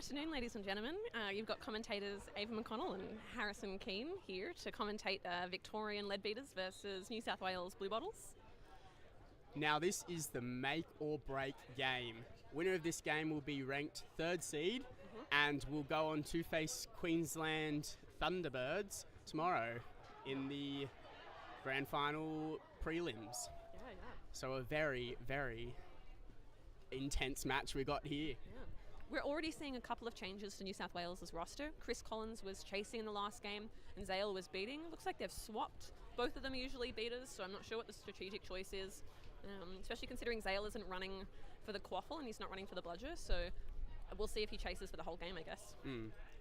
afternoon, ladies and gentlemen. You've got commentators Ava McConnell and Harrison Keane here to commentate Victorian Leadbeaters versus New South Wales Bluebottles. Now this is the make or break game. Winner of this game will be ranked third seed and will go on to face Queensland Thunderbirds tomorrow in the grand final prelims. Yeah. So a very, very intense match we got here. Yeah. We're already seeing a couple of changes to New South Wales' roster. Chris Collins was chasing in the last game and Zale was beating. Looks like they've swapped. Both of them are usually beaters, so I'm not sure what the strategic choice is, especially considering Zale isn't running for the quaffle and he's not running for the bludger, so we'll see if he chases for the whole game, I guess.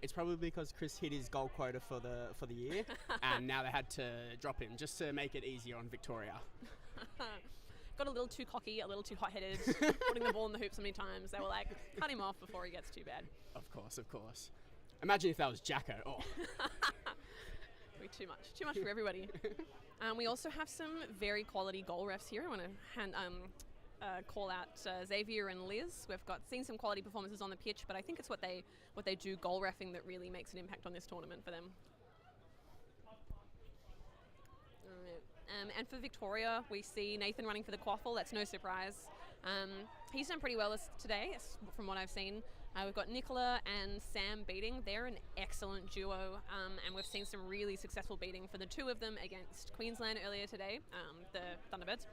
It's probably because Chris hit his goal quota for the year and now they had to drop him just to make it easier on Victoria. Got a little too cocky, a little too hot-headed, putting the ball in the hoop so many times. They were like, cut him off before he gets too bad. Of course. Imagine if that was Jacko. Oh. Be too much for everybody. We also have some very quality goal refs here. I want to call out Xavier and Liz. We've seen some quality performances on the pitch, but I think it's what they do goal reffing that really makes an impact on this tournament for them. And for Victoria, we see Nathan running for the quaffle. That's no surprise. He's done pretty well today, from what I've seen. We've got Nicola and Sam beating. They're an excellent duo, and we've seen some really successful beating for the two of them against Queensland earlier today, the Thunderbirds.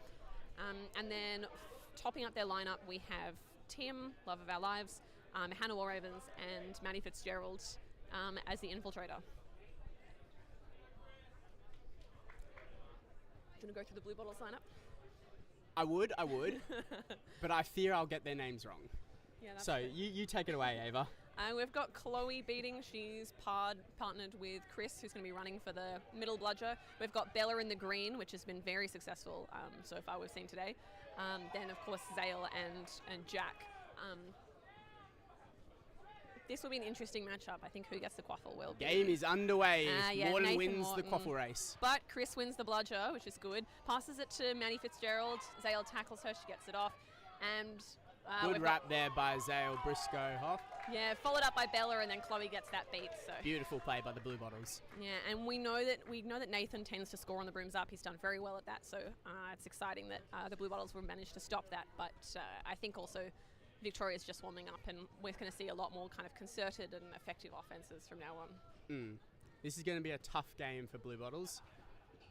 And then topping up their lineup, we have Tim, love of our lives, Hannah Warravens, and Maddie Fitzgerald as the infiltrator. Do you want to go through the Bluebottles lineup? I would, but I fear I'll get their names wrong. Yeah, that's so okay. you take it away, Ava. We've got Chloe beating. She's partnered with Chris, who's going to be running for the middle bludger. We've got Bella in the green, which has been very successful so far we've seen today. Then, of course, Zale and Jack. This will be an interesting matchup. I think who gets the quaffle will be. Game is underway. Morton Nathan wins Morton. the quaffle race. But Chris wins the bludger, which is good. Passes it to Maddie Fitzgerald. Zale tackles her. She gets it off. And good wrap there by Zale Briscoe. Yeah, followed up by Bella, and then Chloe gets that beat. So beautiful play by the Bluebottles. Yeah, and we know that Nathan tends to score on the brooms up. He's done very well at that. So it's exciting that the Bluebottles will manage to stop that. But I think also Victoria's just warming up, and we're going to see a lot more kind of concerted and effective offences from now on. This is going to be a tough game for Bluebottles.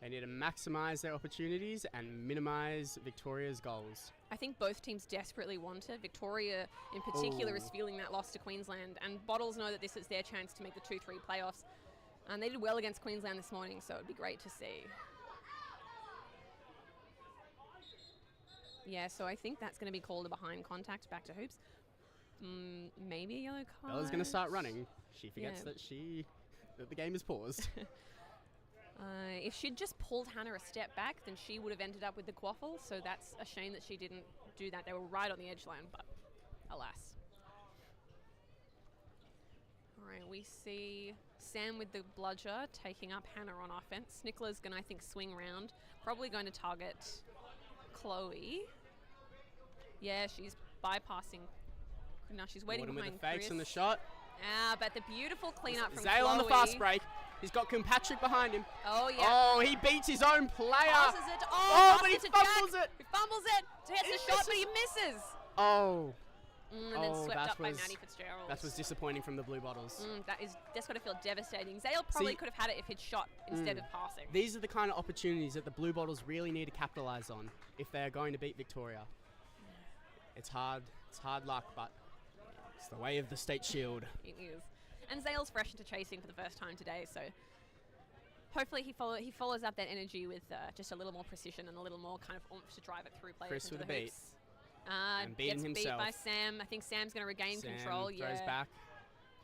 They need to maximise their opportunities and minimise Victoria's goals. I think both teams desperately want it. Victoria in particular is feeling that loss to Queensland, and Bottles know that this is their chance to make the 2-3 playoffs. And they did well against Queensland this morning, so it would be great to see. Yeah, so I think that's going to be called a behind contact back to hoops. Maybe a yellow card. Bella's going to start running. She forgets that the game is paused. If she'd just pulled Hannah a step back, then she would have ended up with the quaffle. So that's a shame that she didn't do that. They were right on the edge line, but alas. All right, we see Sam with the bludger taking up Hannah on offense. Nicola's going to, I think, swing round. Probably going to target Chloe. Yeah, she's bypassing. Now she's waiting Morton behind with the fakes Chris. and the shot. But the beautiful cleanup from Zale Chloe. on the fast break. He's got Kilpatrick behind him. Oh, yeah. Oh, he beats his own player. Passes it. Oh, but he to fumbles Jack. it. He fumbles it. He hits the shot, but he misses. Oh. And then swept up by Maddie Fitzgerald. That was disappointing from the Bluebottles. That's got to feel devastating. Zale probably could have had it if he'd shot instead of passing. These are the kind of opportunities that the Bluebottles really need to capitalise on if they are going to beat Victoria. It's hard luck, but it's the way of the State Shield. It is. And Zale's fresh into chasing for the first time today, so hopefully he follows up that energy with just a little more precision and a little more kind of oomph to drive it through players Chris into with the a hoops. And beating himself. Beat by Sam. I think Sam's going to regain control. Throws back.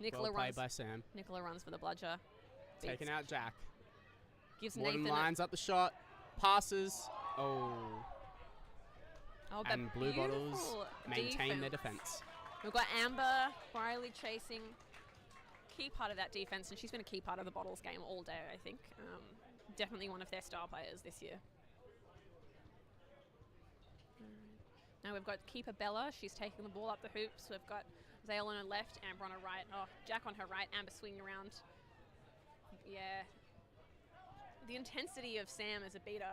Nicola well played by Sam. Nicola runs for the bludger. Taking out Jack. Gives Morton Nathan lines up the shot. Passes. And Bluebottles maintain their defence. We've got Amber Riley chasing. Key part of that defence, and she's been a key part of the Bottles game all day, I think. Definitely one of their star players this year. Now we've got keeper Bella. She's taking the ball up the hoops. We've got Zale on her left, Amber on her right. Oh, Jack on her right, Amber swinging around. Yeah. The intensity of Sam as a beater,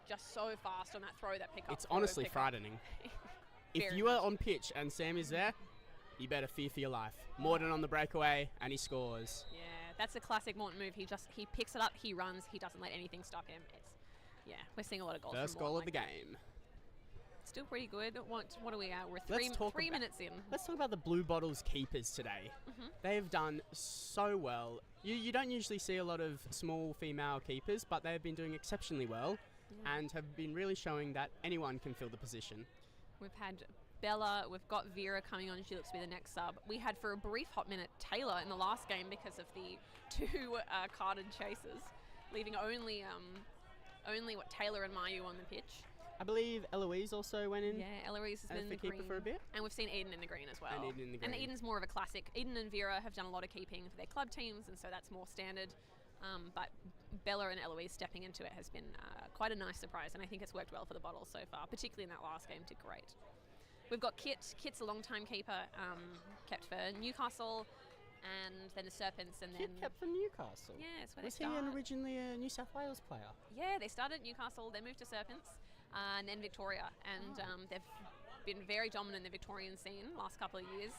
just so fast on that throw, that pick up. It's honestly frightening. If you are on pitch and Sam is there, you better fear for your life. Morton on the breakaway, and he scores. Yeah, that's a classic Morton move. He picks it up, he runs, he doesn't let anything stop him. Yeah, we're seeing a lot of goals. First goal of the game. Still pretty good. What are we at? We're three minutes in. Let's talk about the Bluebottles keepers today. They've done so well. You don't usually see a lot of small female keepers, but they've been doing exceptionally well and have been really showing that anyone can fill the position. We've had Bella, we've got Vera coming on. She looks to be the next sub. We had for a brief hot minute Taylor in the last game because of the two carded chasers, leaving only Taylor and Mayu on the pitch. I believe Eloise also went in. Yeah, Eloise has been in the green for a bit. And we've seen Eden in the green as well. And Eden's more of a classic. Eden and Vera have done a lot of keeping for their club teams, and so that's more standard. But Bella and Eloise stepping into it has been quite a nice surprise, and I think it's worked well for the Bottles so far, particularly in that last game. Did great. We've got Kit. Kit's a long-time keeper, kept for Newcastle, and then the Serpents, and Kit then kept for Newcastle. Yeah, it's where was they started. he originally a New South Wales player? Yeah, they started at Newcastle, they moved to Serpents, and then Victoria, and they've been very dominant in the Victorian scene last couple of years.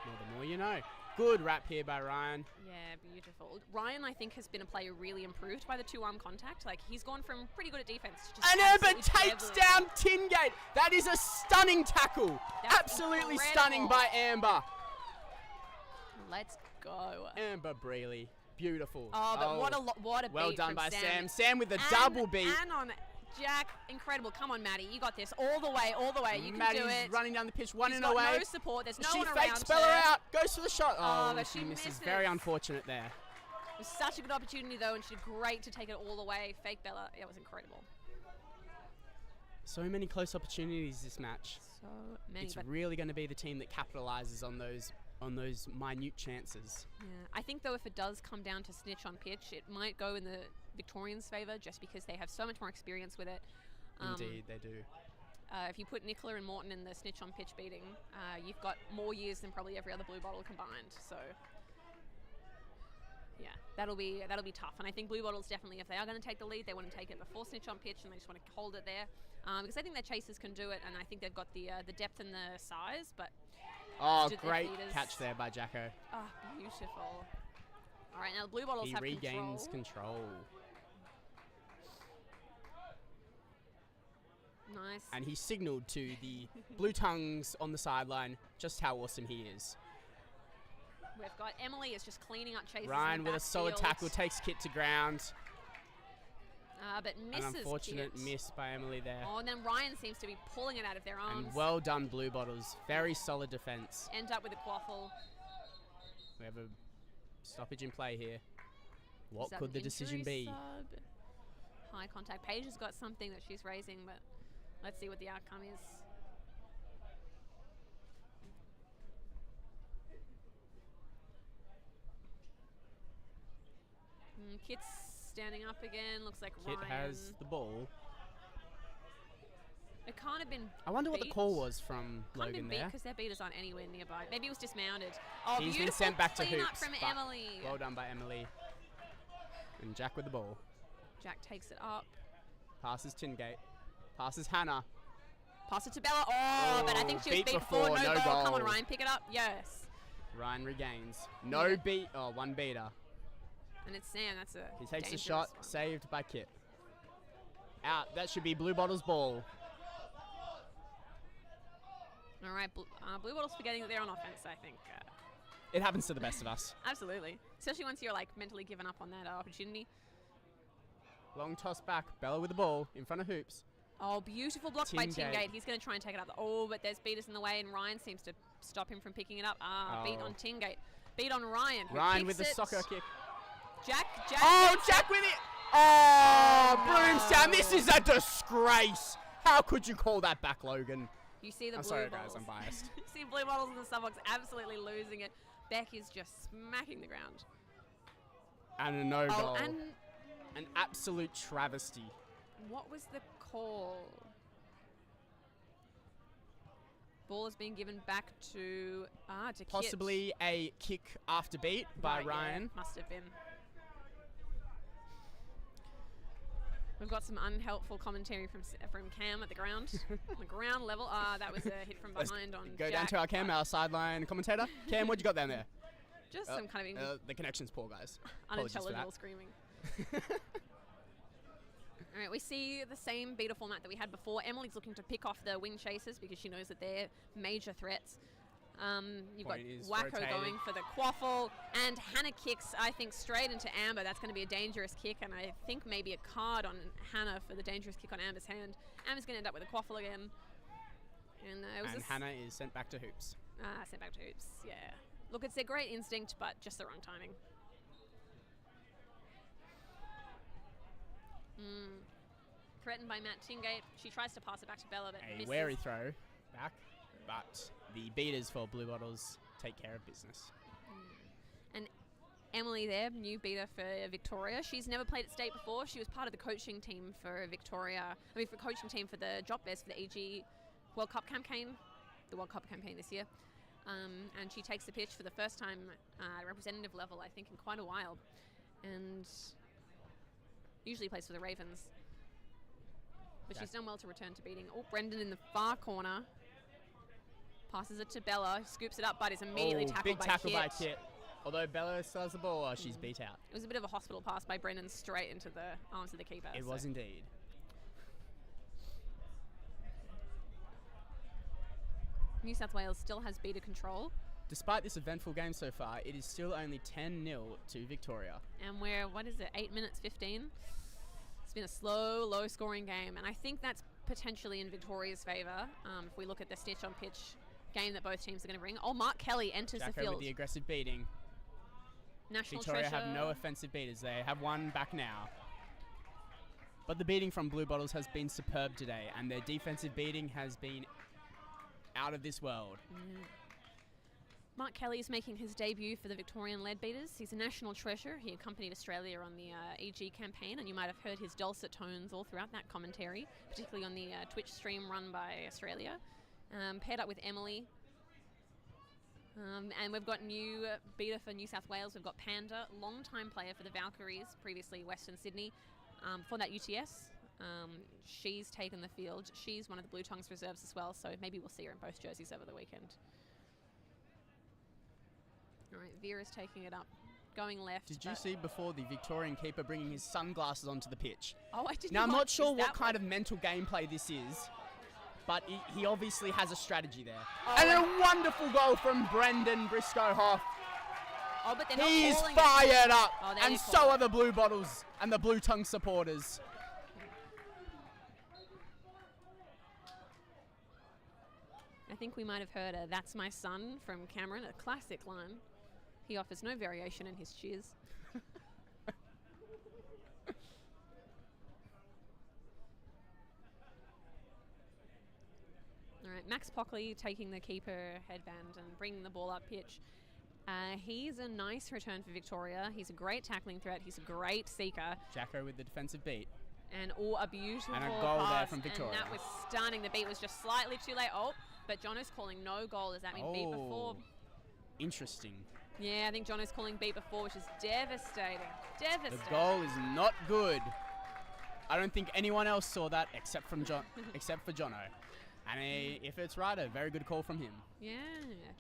Well, the more you know. Good wrap here by Ryan. Yeah, beautiful. Ryan, I think, has been a player really improved by the two-arm contact. Like, he's gone from pretty good at defense to just and Amber takes down Tingate. That is a stunning tackle. That's absolutely incredible. Stunning by Amber. Let's go. Amber Brealey. Beautiful. Oh, but what a well beat done from by Sam. Sam with a double beat. And on Jack, incredible. Come on, Maddie, you got this. All the way. You Maddie's can do it. Running down the pitch, She's one in got away. no support. There's no she one around fakes Bella her. out, goes for the shot. Oh, but she misses. misses. Very unfortunate there. It was such a good opportunity, though, and she did great to take it all the way. Fake Bella. It was incredible. So many close opportunities this match. So many. It's really going to be the team that capitalises on those minute chances. Yeah, I think though if it does come down to Snitch on pitch, it might go in the Victorians' favour just because they have so much more experience with it. Indeed, they do. If you put Nicola and Morton in the Snitch on pitch beating, you've got more years than probably every other Blue Bottle combined. So yeah, that'll be tough. And I think Blue Bottles definitely, if they are going to take the lead, they want to take it before Snitch on pitch, and they just want to hold it there because I think their chasers can do it, and I think they've got the depth and the size, but. Oh, great catch there by Jacko. Oh, beautiful. All right, now the Blue Bottles have control. He regains control. Nice. And he signalled to the Blue Tongues on the sideline just how awesome he is. We've got Emily is just cleaning up chases. Ryan with a solid tackle takes Kit to ground. But misses An unfortunate Kit. miss by Emily there. Oh, and then Ryan seems to be pulling it out of their arms. And well done, Blue Bottles. Very solid defence. End up with a quaffle. We have a stoppage in play here. What could the decision be? Sub? High contact. Paige has got something that she's raising, but let's see what the outcome is. Kit's standing up again. Looks like Kit Ryan has the ball. It can't have been. I wonder what the call was from Logan there. Because their beaters aren't anywhere nearby. Maybe it was dismounted. Oh, He's beautiful been sent back to clean-up hoops. from Emily. Well done by Emily. And Jack with the ball. Jack takes it up. Passes Tingate. Passes Hannah. Pass it to Bella. Oh, but I think she was beat before. No goal. Come on, Ryan, pick it up. Yes. Ryan regains. No beat. Oh, one beater. And it's Sam. That's a. He takes a dangerous shot. one. Saved by Kit. Out. That should be Blue Bottles' ball. All right, Blue Bottles forgetting that they're on offense, I think. It happens to the best of us. Absolutely. Especially once you're like mentally given up on that opportunity. Long toss back. Bella with the ball in front of hoops. Oh, beautiful block by Tingate. Tingate. He's going to try and take it up. Oh, but there's beaters in the way, and Ryan seems to stop him from picking it up. Beat on Tingate. Beat on Ryan. Ryan with the soccer kick. Jack. Oh, Jack with it. Oh, Broomstown. This is a disgrace. How could you call that back, Logan? You see the I'm Blue sorry, Bottles. guys. I'm biased. You see Blue Bottles in the subbox absolutely losing it. Beck is just smacking the ground. And a no goal. And an absolute travesty. What was the call? Ball is being given back to Kit. Possibly a kick after beat by Ryan. Yeah, must have been. We've got some unhelpful commentary from Cam at the ground. On the ground level. That was a hit from behind on Go Jack, down to our Cam, our sideline commentator. Cam, what you got down there? Just some kind of the connection's poor, guys. unintelligible screaming. All right, we see the same beater format that we had before. Emily's looking to pick off the wing chasers because she knows that they're major threats. You've got Wacko going for the quaffle, and Hannah kicks, I think, straight into Amber. That's going to be a dangerous kick, and I think maybe a card on Hannah for the dangerous kick on Amber's hand. Amber's going to end up with a quaffle again. And Hannah is sent back to hoops. Sent back to hoops, yeah. Look, it's their great instinct, but just the wrong timing. Threatened by Matt Tingate. She tries to pass it back to Bella, but misses. A wary throw back, but the beaters for Bluebottles take care of business. And Emily there, new beater for Victoria. She's never played at state before. She was part of the coaching team for the Drop Bears for the EG World Cup campaign, the World Cup campaign this year. And she takes the pitch for the first time representative level, I think, in quite a while. And usually plays for the Ravens. But she's done well to return to beating. Oh, Brendan in the far corner. Passes it to Bella, scoops it up, but is immediately tackled by Kit. Big tackle by Kit. Although Bella still has the ball, she's beat out. It was a bit of a hospital pass by Brendan straight into the arms of the keeper. It was indeed. New South Wales still has beater control. Despite this eventful game so far, it is still only 10-0 to Victoria. And we're, 8 minutes 15? It's been a slow, low-scoring game, and I think that's potentially in Victoria's favour. If we look at the Snitch on pitch game that both teams are going to bring. Oh, Mark Kelly enters the field. with the aggressive beating. Victoria have no offensive beaters. They have one back now. But the beating from Bluebottles has been superb today, and their defensive beating has been out of this world. Mark Kelly is making his debut for the Victorian Leadbeaters. He's a national treasure. He accompanied Australia on the EG campaign, and you might have heard his dulcet tones all throughout that commentary, particularly on the Twitch stream run by Australia. Paired up with Emily. And we've got new beater for New South Wales. We've got Panda, long-time player for the Valkyries, previously Western Sydney, for that UTS. She's taken the field. She's one of the Blue Tongues reserves as well, so maybe we'll see her in both jerseys over the weekend. All right, Vera's taking it up, going left. Did you see before the Victorian keeper bringing his sunglasses onto the pitch? Oh, I didn't. Now, I'm not sure what kind of mental gameplay this is, but he obviously has a strategy there. Oh. And a wonderful goal from Brendan Briscoe-Hoff. Oh, but they're not He's calling fired up, oh, and so are the Bluebottles and the Blue Tongue supporters. I think we might have heard a "That's my son" from Cameron, a classic line. He offers no variation in his cheers. All right, Max Pockley taking the keeper headband and bringing the ball up pitch. He's a nice return for Victoria. He's a great tackling threat. He's a great seeker. Jacko with the defensive beat. And a beautiful and a goal pass, there from Victoria. And that was stunning. The beat was just slightly too late. Oh, but Jono's calling no goal. Does that mean beat before? Interesting. Yeah, I think Jono's calling beat before, which is devastating. Devastating. The goal is not good. I don't think anyone else saw that except for Jono. And if it's right, a very good call from him. Yeah,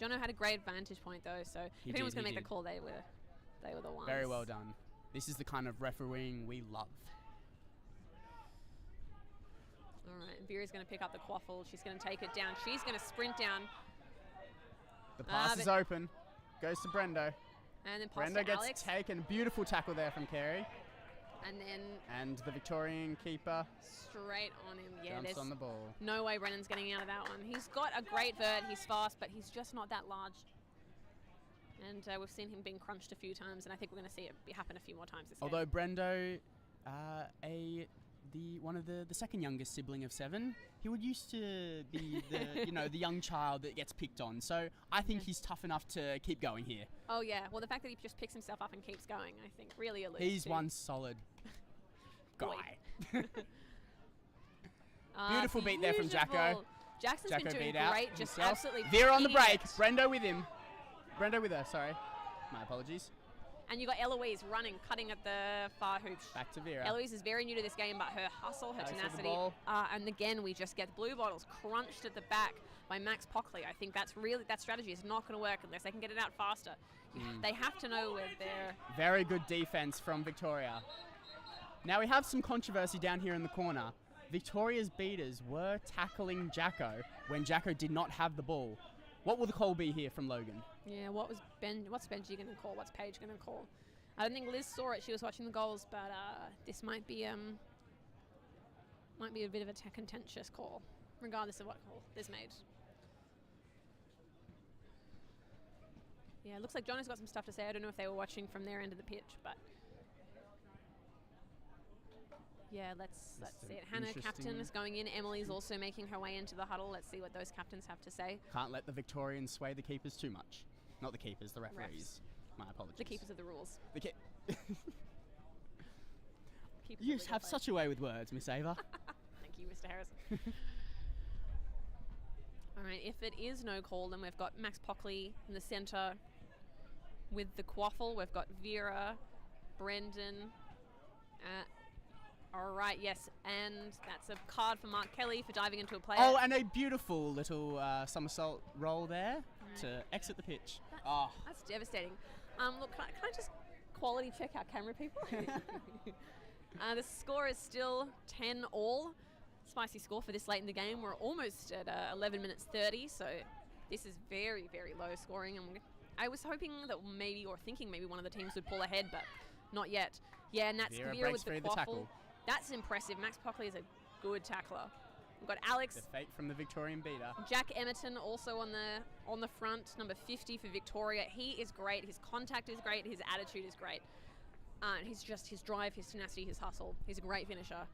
Jono had a great vantage point though. So if anyone's going to make the call, they were the ones. Very well done. This is the kind of refereeing we love. All right, Vera's going to pick up the quaffle. She's going to take it down. She's going to sprint down. The pass is open. Goes to Brendo. And then pass Brendo to gets Alex. taken. Beautiful tackle there from Carey. And the Victorian keeper straight on him. Yeah, jumps on the ball. No way Brennan's getting out of that one. He's got a great vert. He's fast, but he's just not that large. And we've seen him being crunched a few times, and I think we're going to see it happen a few more times this game. Although Brendo, one of the second youngest sibling of 7, he would used to be the the young child that gets picked on. So I think he's tough enough to keep going here. Oh yeah, well the fact that he just picks himself up and keeps going, I think really alludes He's to one solid guy. Beautiful beat there from Jacko. Jackson's Jacko been doing beat out great, just himself. absolutely Vera on the beating break. it. Brendo with him. Brendo with her, sorry. My apologies. And you got Eloise running, cutting at the far hoops. Back to Vera. Eloise is very new to this game, but her hustle, her Alex with the tenacity, ball. and again we just get the Bluebottles crunched at the back by Max Pockley. I think that strategy is not going to work unless they can get it out faster. They have to know where they're. Very good defense from Victoria. Now we have some controversy down here in the corner. Victoria's beaters were tackling Jacko when Jacko did not have the ball. What will the call be here from Logan? Yeah, what's Benji going to call? What's Paige going to call? I don't think Liz saw it. She was watching the goals, but this might be a bit of a contentious call, regardless of what call Liz made. Yeah, it looks like Jono's got some stuff to say. I don't know if they were watching from their end of the pitch, but yeah, let's see it. Hannah, captain, is going in. Emily's also making her way into the huddle. Let's see what those captains have to say. Can't let the Victorians sway the keepers too much. Not the keepers, the referees. My apologies. The keepers of the rules. You have such a way with words, Miss Ava. Thank you, Mr. Harrison. All right, if it is no call, then we've got Max Pockley in the centre with the quaffle. We've got Vera, Brendan. All right, yes, and that's a card for Mark Kelly for diving into a player. Oh, and a beautiful little somersault roll there to exit the pitch. That's devastating. Look, can I just quality check our camera people? The score is still 10-all. Spicy score for this late in the game. We're almost at 11 minutes 30, so this is very, very low scoring. And I was hoping that thinking maybe one of the teams would pull ahead, but not yet. Yeah, and that's Vera with the quaffle. That's impressive. Max Pockley is a good tackler. We've got Alex. The fake from the Victorian beater. Jack Emerton also on the front, number 50 for Victoria. He is great. His contact is great. His attitude is great. He's just his drive, his tenacity, his hustle. He's a great finisher.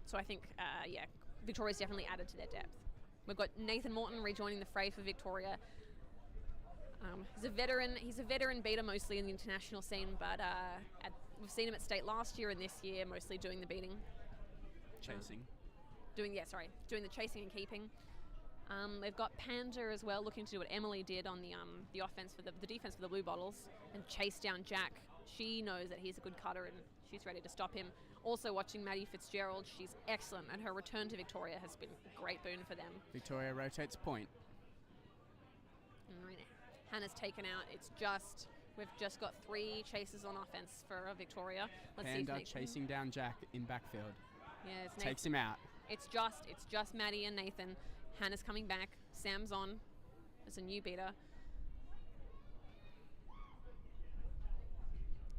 So I think, Victoria's definitely added to their depth. We've got Nathan Morton rejoining the fray for Victoria. He's a veteran. He's a veteran beater mostly in the international scene, but we've seen him at state last year and this year, mostly doing the beating. Chasing. Doing the chasing and keeping. They've got Panda as well, looking to do what Emily did on the offense for the defense for the Bluebottles and chase down Jack. She knows that he's a good cutter and she's ready to stop him. Also watching Maddie Fitzgerald, she's excellent, and her return to Victoria has been a great boon for them. Victoria rotates point. Right. Hannah's taken out. We've just got 3 chases on offense for Victoria. Let's Panda see if chasing down Jack in backfield. Yeah, Takes him out. It's just Maddie and Nathan. Hannah's coming back. Sam's on. It's a new beater.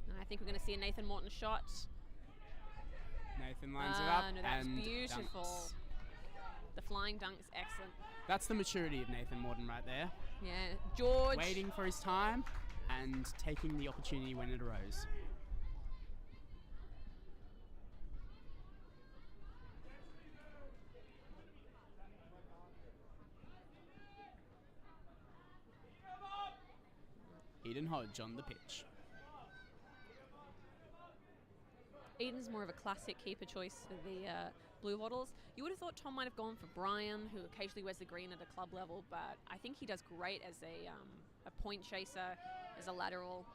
And I think we're going to see a Nathan Morton shot. Nathan lines it up no, that's and beautiful. dunks. The flying dunk is excellent. That's the maturity of Nathan Morton right there. Yeah, George. Waiting for his time and taking the opportunity when it arose. Eden Hodge on the pitch. Eden's more of a classic keeper choice for the Bluebottles. You would have thought Tom might have gone for Brian, who occasionally wears the green at a club level, but I think he does great as a point chaser, as a lateral.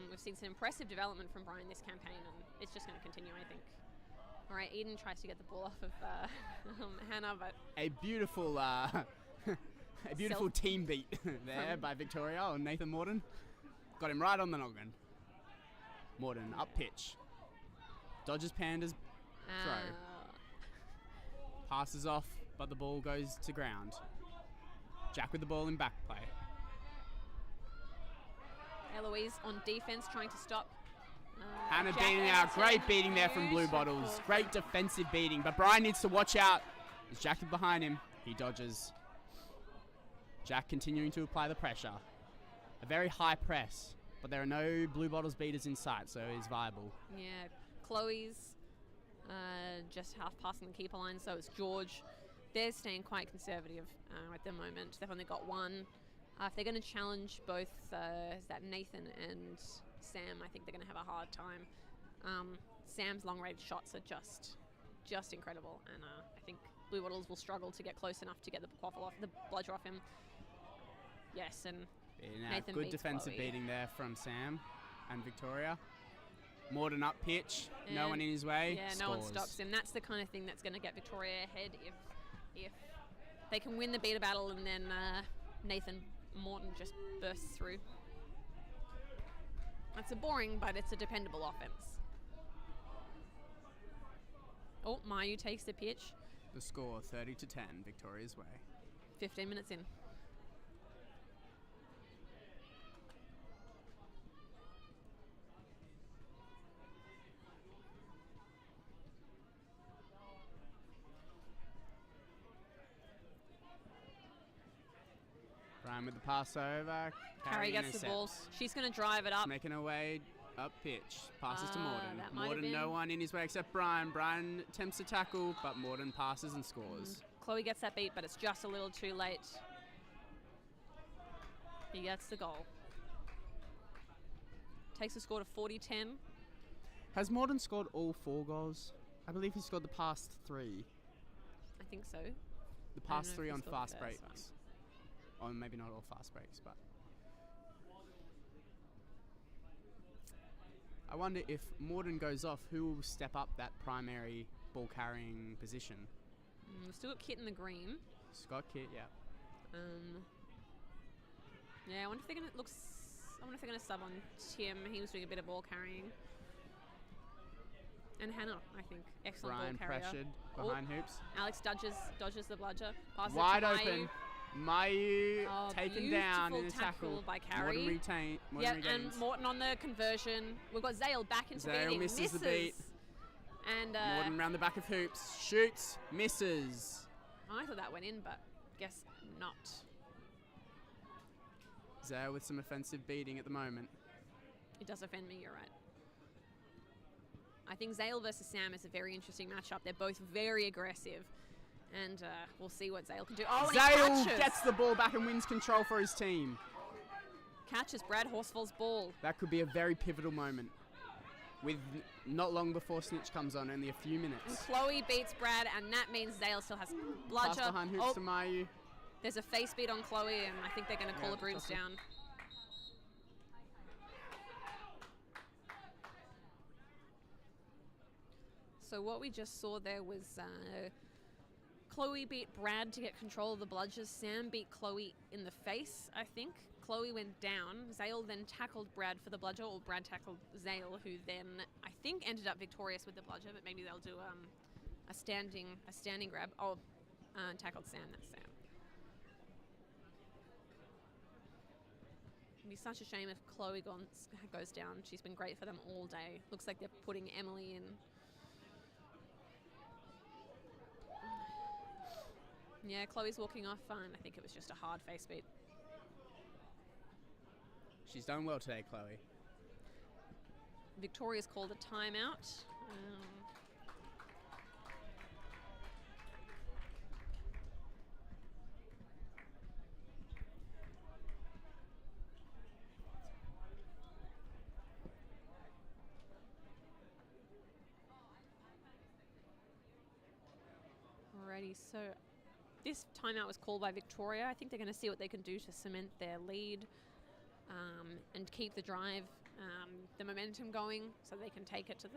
We've seen some impressive development from Brian this campaign, and it's just going to continue, I think. All right, Eden tries to get the ball off of Hannah, but a beautiful team beat there by Victoria on Nathan Morton. Got him right on the noggin. Morton up pitch. Dodges Panda's throw. Passes off, but the ball goes to ground. Jack with the ball in back play. Eloise on defense trying to stop. Hannah Jack beating out. Great beating there from Bluebottles. Great defensive beating, but Brian needs to watch out. There's Jack behind him. He dodges. Jack continuing to apply the pressure. A very high press, but there are no Bluebottles beaters in sight, so it's viable. Yeah, Chloe's just half passing the keeper line, so it's George. They're staying quite conservative at the moment. They've only got one. If they're going to challenge both Nathan and Sam, I think they're going to have a hard time. Sam's long-range shots are just incredible, and I think Bluebottles will struggle to get close enough to get the bludger off him. Yes, and Nathan good beats defensive Chloe. beating there from Sam and Victoria. Morton up pitch, no And one in his way. Yeah, no one stops him. That's the kind of thing that's going to get Victoria ahead if they can win the beater battle and then Nathan Morton just bursts through. It's a boring, but it's a dependable offense. Oh, Mayu takes the pitch. The score 30-10, Victoria's way. 15 minutes in. Brian with the pass over. Carrie gets the ball. She's going to drive it up. Making her way up pitch. Passes to Morton. That might have Morton, been- no one in his way except Brian. Brian attempts to tackle, but Morton passes and scores. Chloe gets that beat, but it's just a little too late. He gets the goal. Takes the score to 40-10. Has Morton scored all 4 goals? I believe he scored the past 3. I think so. The I don't past know if 3 he on scored the fast first breaks. one. Or maybe not all fast breaks, but... I wonder if Morton goes off, who will step up that primary ball carrying position? We've still got Kit in the green. Scott Kitt, yeah. Yeah, I wonder if they're gonna sub on Tim. He was doing a bit of ball carrying. And Hannah, I think, excellent Brian ball carrier. pressured behind hoops. Alex dodges the bludger. Passes Wide it to open. Mayu Oh, taken down in a beautiful tackle. tackle by Carrie. Morton regains. And Morton on the conversion. We've got Zale back into Zale beating. misses the beat. And Morton round the back of hoops. Shoots. Misses. I thought that went in, but guess not. Zale with some offensive beating at the moment. It does offend me, you're right. I think Zale versus Sam is a very interesting matchup. They're both very aggressive. And we'll see what Zale can do. Oh, and he Zale catches. gets the ball back and wins control for his team. Catches Brad Horsfall's ball. That could be a very pivotal moment. With not long before Snitch comes on, only a few And minutes. Chloe beats Brad, and that means Zale still has bludger. Pass behind hoops to Mayu. There's a face beat on Chloe, and I think they're going to call Yeah, the brooms Jocelyn. down. So what we just saw there was Chloe beat Brad to get control of the bludgers. Sam beat Chloe in the face, I think. Chloe went down. Zale then tackled Brad for the bludger, or Brad tackled Zale, who then I think ended up victorious with the bludger, but maybe they'll do a standing grab. Oh, tackled Sam. That's Sam. It'd be such a shame if Chloe goes down. She's been great for them all day. Looks like they're putting Emily in. Yeah, Chloe's walking off fine. I think it was just a hard face beat. She's done well today, Chloe. Victoria's called a timeout. Alrighty, so this timeout was called by Victoria. I think they're going to see what they can do to cement their lead and keep the drive, the momentum going, so they can take it to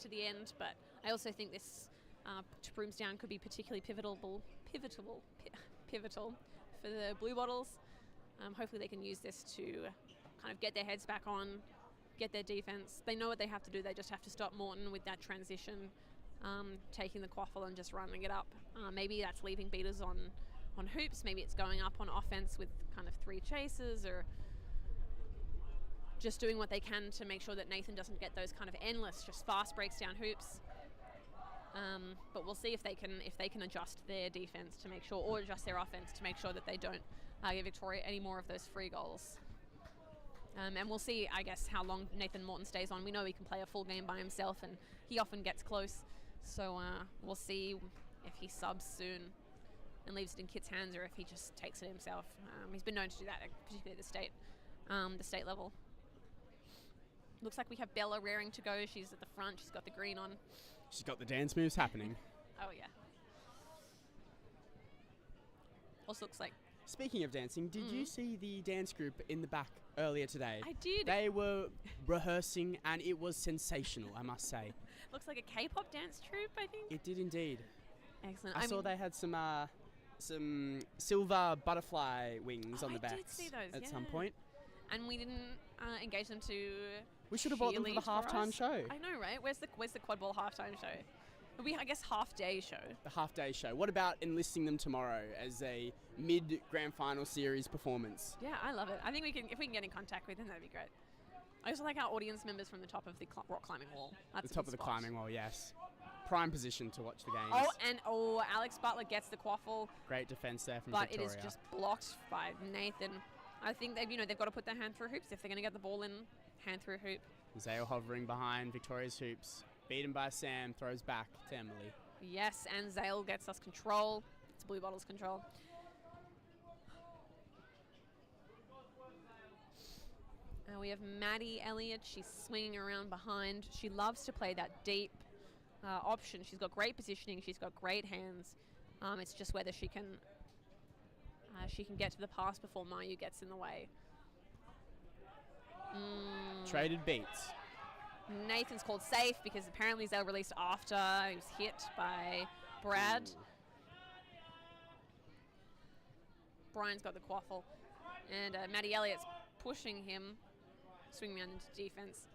the end. But I also think this to Broomsdown could be particularly pivotal for the Bluebottles. Hopefully they can use this to kind of get their heads back on, get their defense. They know what they have to do. They just have to stop Morton with that transition, taking the quaffle and just running it up. Maybe that's leaving beaters on hoops. Maybe it's going up on offense with kind of 3 chases, or just doing what they can to make sure that Nathan doesn't get those kind of endless, just fast breaks down hoops. But we'll see if they can adjust their defense to make sure, or adjust their offense to make sure that they don't give Victoria any more of those free goals. And we'll see, I guess, how long Nathan Morton stays on. We know he can play a full game by himself, and he often gets close. So we'll see if he subs soon and leaves it in Kit's hands, or if he just takes it himself. He's been known to do that, particularly at the state level. Looks like we have Bella raring to go. She's at the front. She's got the green on. She's got the dance moves happening. Oh, yeah. Also looks like... Speaking of dancing, did you see the dance group in the back earlier today? I did. They were rehearsing and it was sensational, I must say. Looks like a K-pop dance troupe, I think. It did indeed. Excellent. I saw they had some silver butterfly wings on the backs I did see those, at some point. And we didn't engage them to... We should have bought them for the halftime show. I know, right? Where's the Quadball halftime show? It'll be, I guess, half-day show. The half-day show. What about enlisting them tomorrow as a mid-grand final series performance? Yeah, I love it. I think if we can get in contact with them, that'd be great. I also like our audience members from the top of the rock climbing wall. That's the top of the climbing wall, yes. Prime position to watch the games. Alex Butler gets the quaffle. Great defense there from But Victoria. it is just blocked by Nathan. I think they've got to put their hand through hoops if they're going to get the ball in. Hand through hoop. Zale hovering behind Victoria's hoops. Beaten by Sam, throws back to Emily. Yes, and Zale gets us control. It's Bluebottles control. We have Maddie Elliott. She's swinging around behind. She loves to play that deep option. She's got great positioning. She's got great hands. It's just whether she can get to the pass before Mayu gets in the way. Traded beats. Nathan's called safe because apparently Zale released after he was hit by Brad. Ooh. Brian's got the quaffle. And Maddie Elliott's pushing him, swinging around into defense.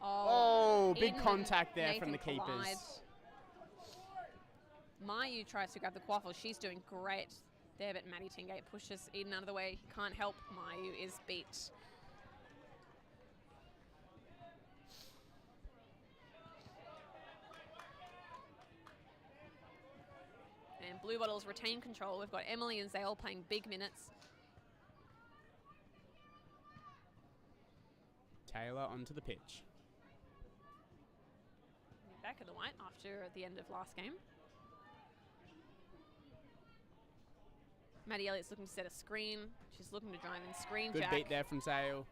Oh, big contact there Nathan from the keepers. collide. Mayu tries to grab the quaffle. She's doing great there, but Maddie Tingate pushes Eden out of the way. He can't help. Mayu is beat. And Bluebottles retain control. We've got Emily and Zale playing big minutes. Taylor onto the pitch. Back at the white after the end of last game. Maddie Elliott's looking to set a screen. She's looking to drive and screen. Good Jack. beat there from Zale.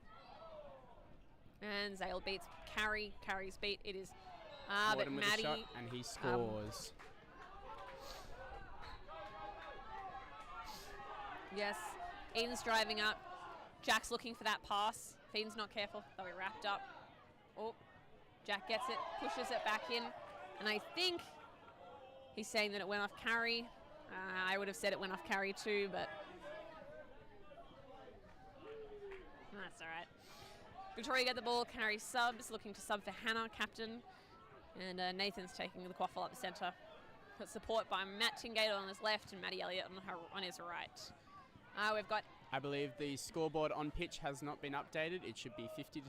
And Zale beats Carrie. Carrie's beat. It is but Morton with Maddie. a shot and he scores. Yes. Eden's driving up. Jack's looking for that pass. If Eden's not careful, they'll be wrapped up. Oh, Jack gets it, pushes it back in. And I think he's saying that it went off Carrie. I would have said it went off Carrie too, but that's all right. Victoria get the ball. Carrie subs, looking to sub for Hannah, captain. And Nathan's taking the quaffle up the centre. Got support by Matt Tingate on his left and Maddie Elliott on his right. We've got... I believe the scoreboard on pitch has not been updated. It should be 50-10.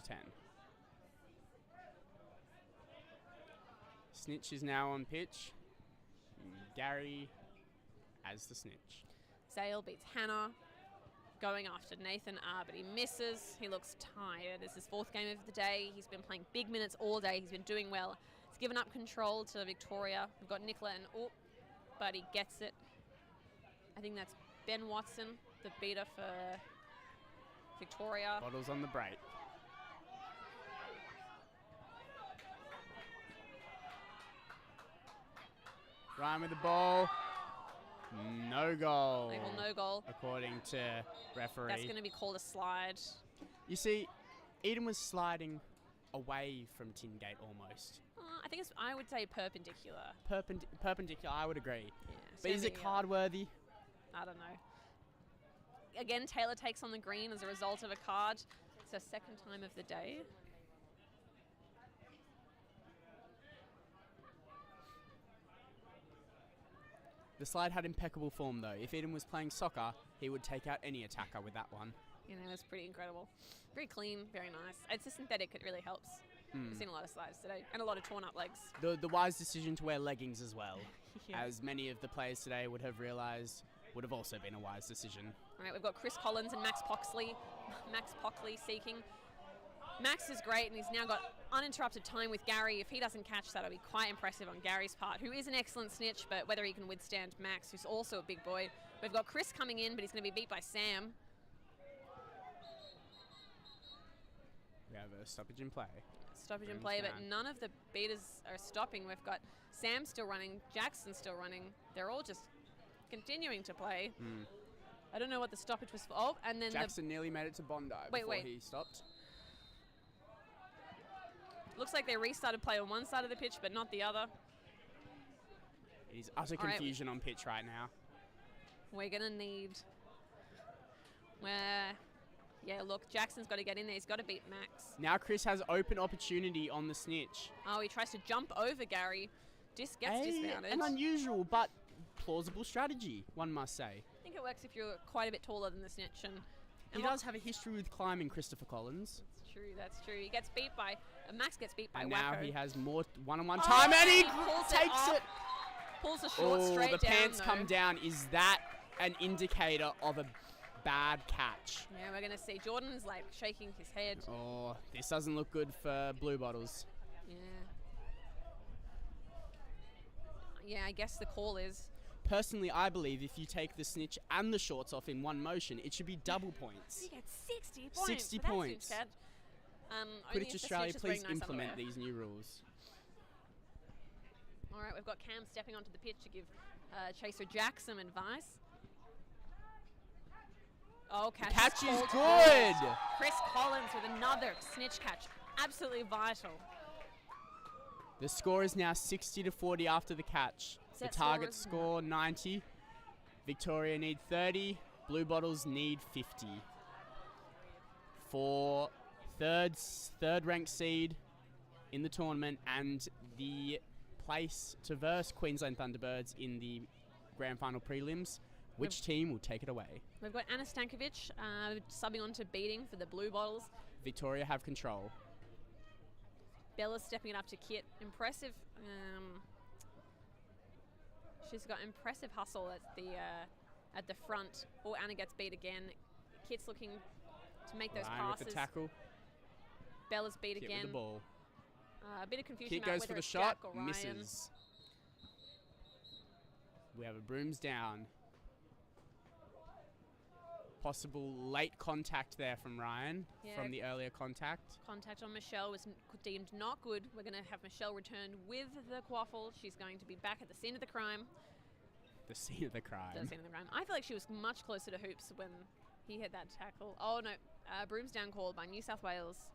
Snitch is now on pitch. Gary as the Snitch. Zale beats Hannah. Going after Nathan but he misses. He looks tired. This is his fourth game of the day. He's been playing big minutes all day. He's been doing well. He's given up control to Victoria. We've got Nicola and but he gets it. I think that's Ben Watson, the beater for Victoria. Bottles on the break. Ryan with the ball. No goal. Label no goal. According to referee. That's going to be called a slide. You see, Eden was sliding away from Tingate almost. I think I would say perpendicular. Perpendicular, I would agree. Yeah, but is it card worthy? I don't know. Again, Taylor takes on the green as a result of a card. It's her second time of the day. The slide had impeccable form though. If Eden was playing soccer, he would take out any attacker with that one. You know, it's pretty incredible. Very clean, very nice. It's a synthetic, it really helps. I've seen a lot of slides today and a lot of torn up legs. The wise decision to wear leggings as well, Yeah. as many of the players today would have realised would have also been a wise decision. All right, we've got Chris Collins and Max Poxley. Max Poxley seeking. Max is great and he's now got uninterrupted time with Gary. If he doesn't catch that, it'll be quite impressive on Gary's part, who is an excellent snitch, but whether he can withstand Max, who's also a big boy. We've got Chris coming in, but he's going to be beat by Sam. We have a stoppage in play. Stoppage in play, but none of the beaters are stopping. We've got Sam still running, Jackson still running. They're all just continuing to play. I don't know what the stoppage was for. Oh, and then Jackson nearly made it to Bondi before he stopped. Looks like they restarted play on one side of the pitch, but not the other. It is utter confusion on pitch right now. We're going to need... Yeah, look, Jackson's got to get in there. He's got to beat Max. Now Chris has open opportunity on the Snitch. Oh, he tries to jump over Gary. Gets dismounted. An unusual but plausible strategy, one must say. I think it works if you're quite a bit taller than the Snitch. And he does have a history with climbing, Christopher Collins. That's true. He gets beat by... Max gets beat by And Wacko. now he has more one-on-one time, and he takes it. Pulls a short straight down, the pants come down. Is that an indicator of a bad catch? Yeah, we're going to see. Jordan's like shaking his head. Oh, this doesn't look good for Bluebottles. Yeah, I guess the call is... Personally, I believe if you take the Snitch and the shorts off in one motion, it should be double points. You get 60 points. 60 points. Quidditch Australia, please implement these new rules. All right, we've got Cam stepping onto the pitch to give Chaser Jack some advice. Oh, catch is good. Chris Collins with another Snitch catch. Absolutely vital. The score is now 60-40 after the catch. The target score 90. Victoria need 30. Bluebottles need 50. For third ranked seed in the tournament and the place to verse Queensland Thunderbirds in the grand final prelims. Which team will take it away? We've got Anna Stankovic subbing on to Beating for the Bluebottles. Victoria have control. Bella's stepping it up to Kit. Impressive. She's got impressive hustle at the front. Oh, Anna gets beat again. Kit's looking to make those passes. With the tackle. Bella's beat again. With the ball. A bit of confusion Kit about goes whether for the it's shot, Jack or Ryan. misses. We have a brooms down. Possible late contact there from Ryan from the earlier contact. Contact on Michelle was deemed not good. We're going to have Michelle returned with the quaffle. She's going to be back at the scene of the crime. The scene of the crime. The scene of the crime. I feel like she was much closer to hoops when he had that tackle. Oh no, brooms down called by New South Wales.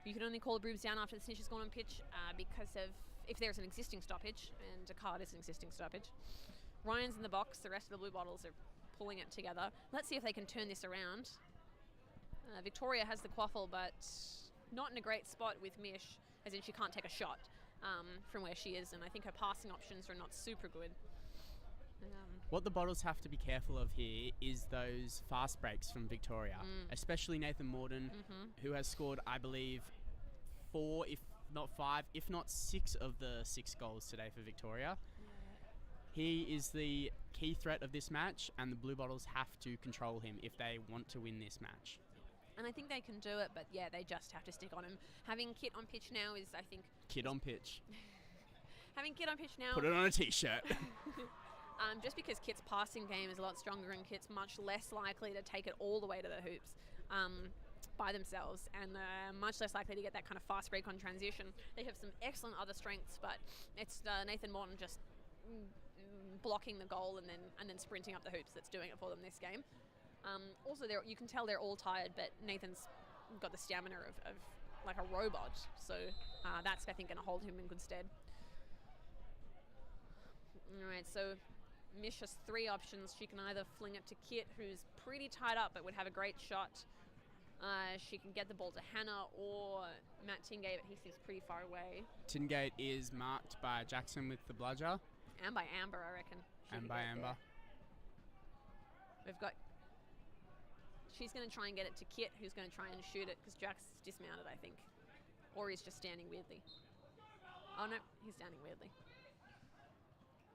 You can only call a brooms down after the Snitch has gone on pitch because of if there's an existing stoppage, and a card is an existing stoppage. Ryan's in the box. The rest of the Bluebottles are pulling it together. Let's see if they can turn this around. Victoria has the quaffle, but not in a great spot with Mish, as in she can't take a shot from where she is, and I think her passing options are not super good. What the Bottles have to be careful of here is those fast breaks from Victoria, especially Nathan Morton, who has scored, I believe, 4, if not 5, if not 6 of the 6 goals today for Victoria. He is the key threat of this match, and the Bluebottles have to control him if they want to win this match. And I think they can do it, but yeah, they just have to stick on him. Having Kit on pitch now is, I think... Kit on pitch. Having Kit on pitch now... Put it on a t-shirt. Just because Kit's passing game is a lot stronger and Kit's much less likely to take it all the way to the hoops by themselves, and much less likely to get that kind of fast break on transition. They have some excellent other strengths, but it's Nathan Morton just... blocking the goal and then sprinting up the hoops that's doing it for them this game. Also, you can tell they're all tired, but Nathan's got the stamina of like a robot, so that's, I think, going to hold him in good stead. Alright, so Mish has 3 options. She can either fling it to Kit, who's pretty tied up but would have a great shot. She can get the ball to Hannah or Matt Tingate, but he seems pretty far away. Tingate is marked by Jackson with the bludger. And by Amber, I reckon. And by Amber. We've got... She's going to try and get it to Kit, who's going to try and shoot it, because Jack's dismounted, I think. Or he's just standing weirdly. Oh, no, he's standing weirdly.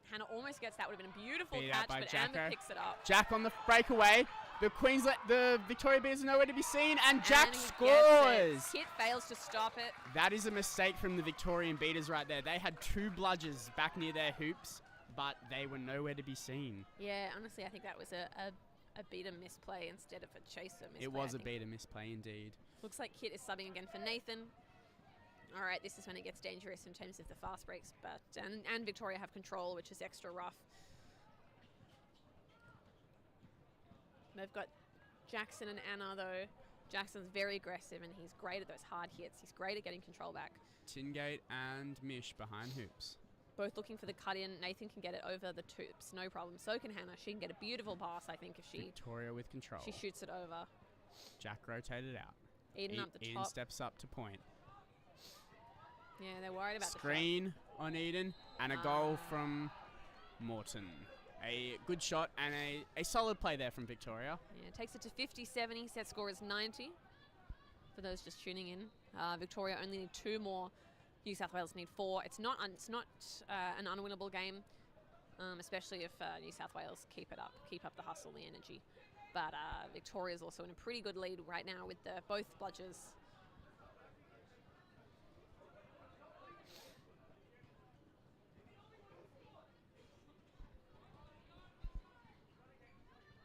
Hannah almost gets that. Would have been a beautiful catch, but Jacko. Amber picks it up. Jack on the breakaway. The Victoria Bears are nowhere to be seen, and Jack scores! Kit fails to stop it. That is a mistake from the Victorian Beaters right there. They had 2 bludgers back near their hoops, but they were nowhere to be seen. Yeah, honestly, I think that was a beater misplay instead of a chaser misplay. It was a beater misplay indeed. Looks like Kit is subbing again for Nathan. All right, this is when it gets dangerous in terms of the fast breaks, but and Victoria have control, which is extra rough. They've got Jackson and Anna, though. Jackson's very aggressive, and he's great at those hard hits. He's great at getting control back. Tingate and Mish behind hoops. Both looking for the cut-in. Nathan can get it over the tubes, no problem. So can Hannah. She can get a beautiful pass, I think, if Victoria with control. she shoots it over. Jack rotated out. Eden up the Eden top. steps up to point. Yeah, they're worried about Screen on Eden, and a goal from Morton. A good shot and a solid play there from Victoria. Yeah, takes it to 50-70. Set score is 90. For those just tuning in, Victoria only need 2 more. New South Wales need 4. It's not an unwinnable game, especially if New South Wales keep up the hustle, the energy. But Victoria's also in a pretty good lead right now with both bludgers.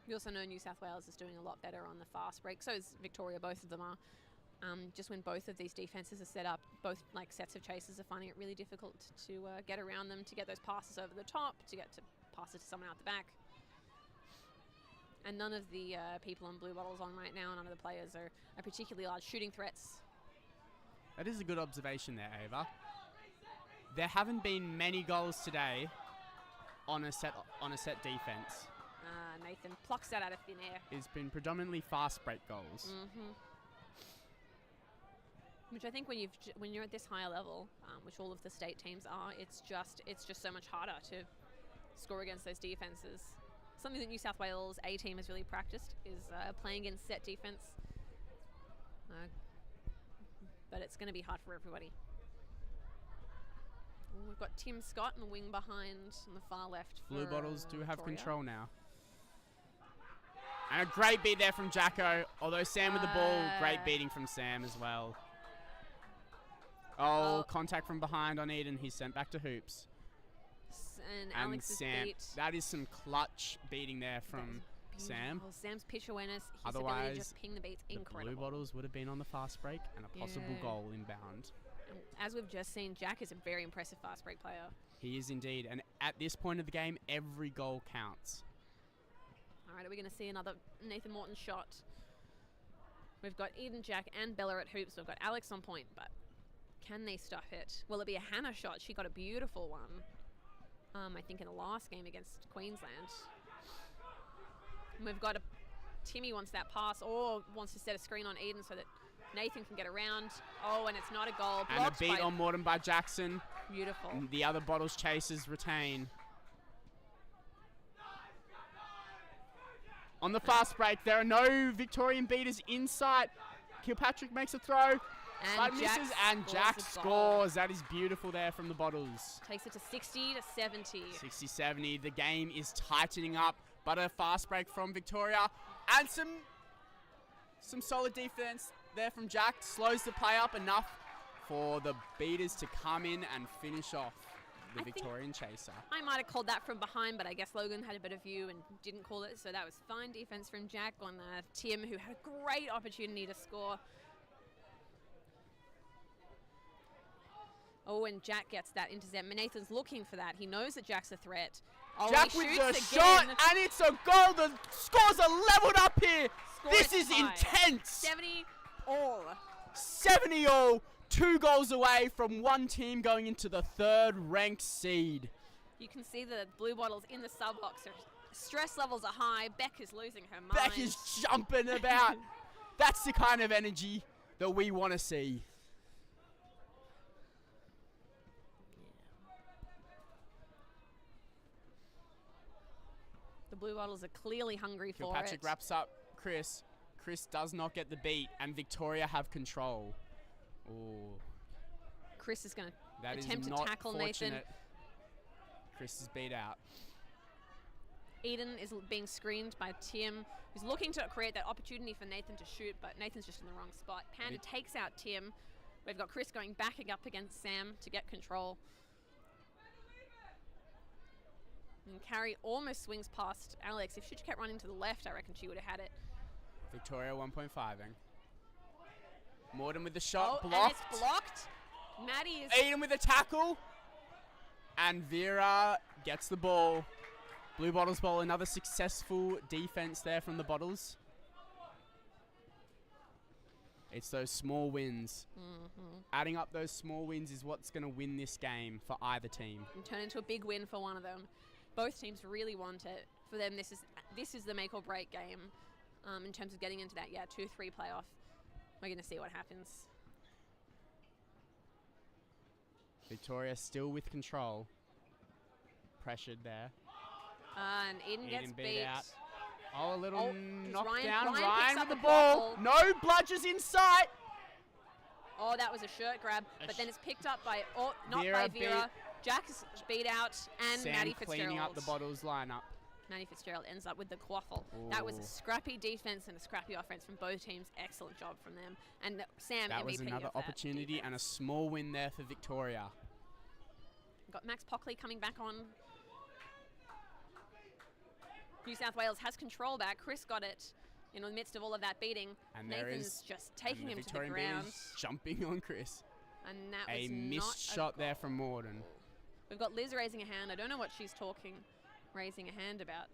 We also know New South Wales is doing a lot better on the fast break. So is Victoria. Both of them are. Just when both of these defenses are set up, both sets of chasers are finding it really difficult to get around them, to get those passes over the top, to get to pass it to someone out the back. And none of the people on Bluebottles on right now, none of the players are particularly large shooting threats. That is a good observation there, Ava. There haven't been many goals today on a set defense. Nathan plucks that out of thin air. It's been predominantly fast break goals. Which I think when you're at this higher level, which all of the state teams are, it's just so much harder to score against those defenses. Something that New South Wales A team has really practiced is playing against set defense. But it's going to be hard for everybody. We've got Tim Scott in the wing behind on the far left. Bluebottles do have Victoria. control now. And a great beat there from Jacko. Although Sam with the ball, great beating from Sam as well. Contact from behind on Eden. He's sent back to hoops. And Alex Sam, beat. that is some clutch beating there from Sam. Sam's pitch awareness, his Otherwise, ability to just ping the beats, incredible. The Bluebottles would have been on the fast break and a possible goal inbound. And as we've just seen, Jack is a very impressive fast break player. He is indeed. And at this point of the game, every goal counts. All right, are we going to see another Nathan Morton shot? We've got Eden, Jack, and Bella at hoops. We've got Alex on point, but can they stuff it? Will it be a Hannah shot? She got a beautiful one, I think, in the last game against Queensland. And we've got Timmy wants that pass or wants to set a screen on Eden so that Nathan can get around. Oh, and it's not a goal. And a beat on Morton by Jackson. Beautiful. And the other Bottles chasers retain. On the fast break, there are no Victorian beaters in sight. Kilpatrick makes a throw. And misses, and Jack scores. That is beautiful there from the Bottles. Takes it to 60-70. 60-70. The game is tightening up, but a fast break from Victoria. And some solid defense there from Jack. Slows the play up enough for the beaters to come in and finish off the Victorian chaser. I might have called that from behind, but I guess Logan had a better view and didn't call it. So that was fine defense from Jack on Tim, who had a great opportunity to score. Oh, and Jack gets that intercept. Nathan's looking for that. He knows that Jack's a threat. Oh, Jack with the shot, and it's a goal. The scores are leveled up here. This is intense. 70 all. 70 all. 2 goals away from one team going into the 3rd ranked seed. You can see the Bluebottles in the sub box. Stress levels are high. Beck is losing her mind. Beck is jumping about. That's the kind of energy that we want to see. The Bluebottles are clearly hungry for it. Patrick wraps up Chris. Chris does not get the beat, and Victoria have control. Ooh. Chris is going to attempt to tackle Nathan. Chris is beat out. Eden is being screened by Tim, who's looking to create that opportunity for Nathan to shoot, but Nathan's just in the wrong spot. Panda takes out Tim. We've got Chris going back up against Sam to get control. And Carrie almost swings past Alex. If she kept running to the left, I reckon she would have had it. Victoria 1.5ing. Morton with the shot, blocked. And it's blocked. Maddie is... Eden with a tackle. And Vera gets the ball. Blue Bottles ball, another successful defense there from the Bottles. It's those small wins. Adding up those small wins is what's going to win this game for either team. And turn into a big win for one of them. Both teams really want it. For them, this is the make or break game in terms of getting into that 2-3 playoff. We're going to see what happens. Victoria still with control. Pressured there. And Eden gets beat. Out. Oh, a little knockdown. Ryan with the ball. No bludgers in sight. Oh, that was a shirt grab. But then it's picked up by, not Vera by Vera. Jack is beat out. And Sam Maddie Fitzgerald. cleaning up the Bottles lineup. Maddie Fitzgerald ends up with the quaffle. That was a scrappy defense and a scrappy offense from both teams. Excellent job from them. And Sam, that MVP was another of that opportunity defense. and a small win there for Victoria. Got Max Pockley coming back on. New South Wales has control back. Chris got it in the midst of all of that beating. And Nathan's just taking him to the ground. Jumping on Chris. And that a was missed shot there from Morton. We've got Liz raising a hand. I don't know what she's raising a hand about.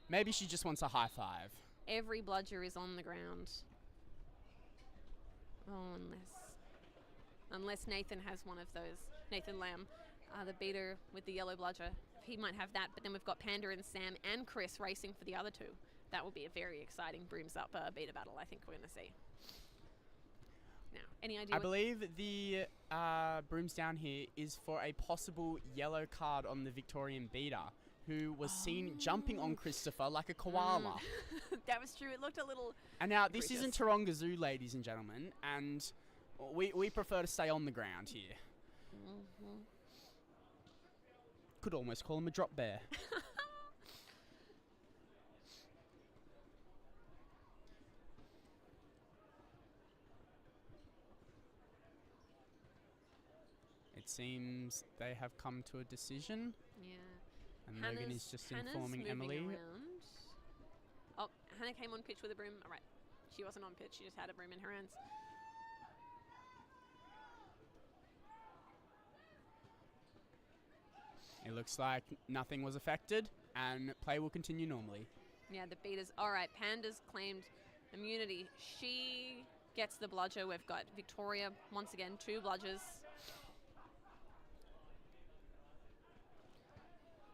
Maybe she just wants a high five. Every bludger is on the ground. Oh, unless Nathan has one of those. Nathan Lamb, the beater with the yellow bludger. He might have that, but then we've got Panda and Sam and Chris racing for the other two. That will be a very exciting brooms up beater battle, I think we're going to see. Now, any idea? I believe the brooms down here is for a possible yellow card on the Victorian beater, who was seen jumping on Christopher like a koala. That was true. It looked a little... And now, this isn't Taronga Zoo, ladies and gentlemen, and we prefer to stay on the ground here. Could almost call him a drop bear. It seems they have come to a decision. Yeah. And Logan is just informing Emily. Around. Oh, Hannah came on pitch with a broom. All right. She wasn't on pitch. She just had a broom in her hands. It looks like nothing was affected and play will continue normally. Yeah, the beaters. All right, Panda's claimed immunity. She gets the bludger. We've got Victoria, once again, 2 bludgers.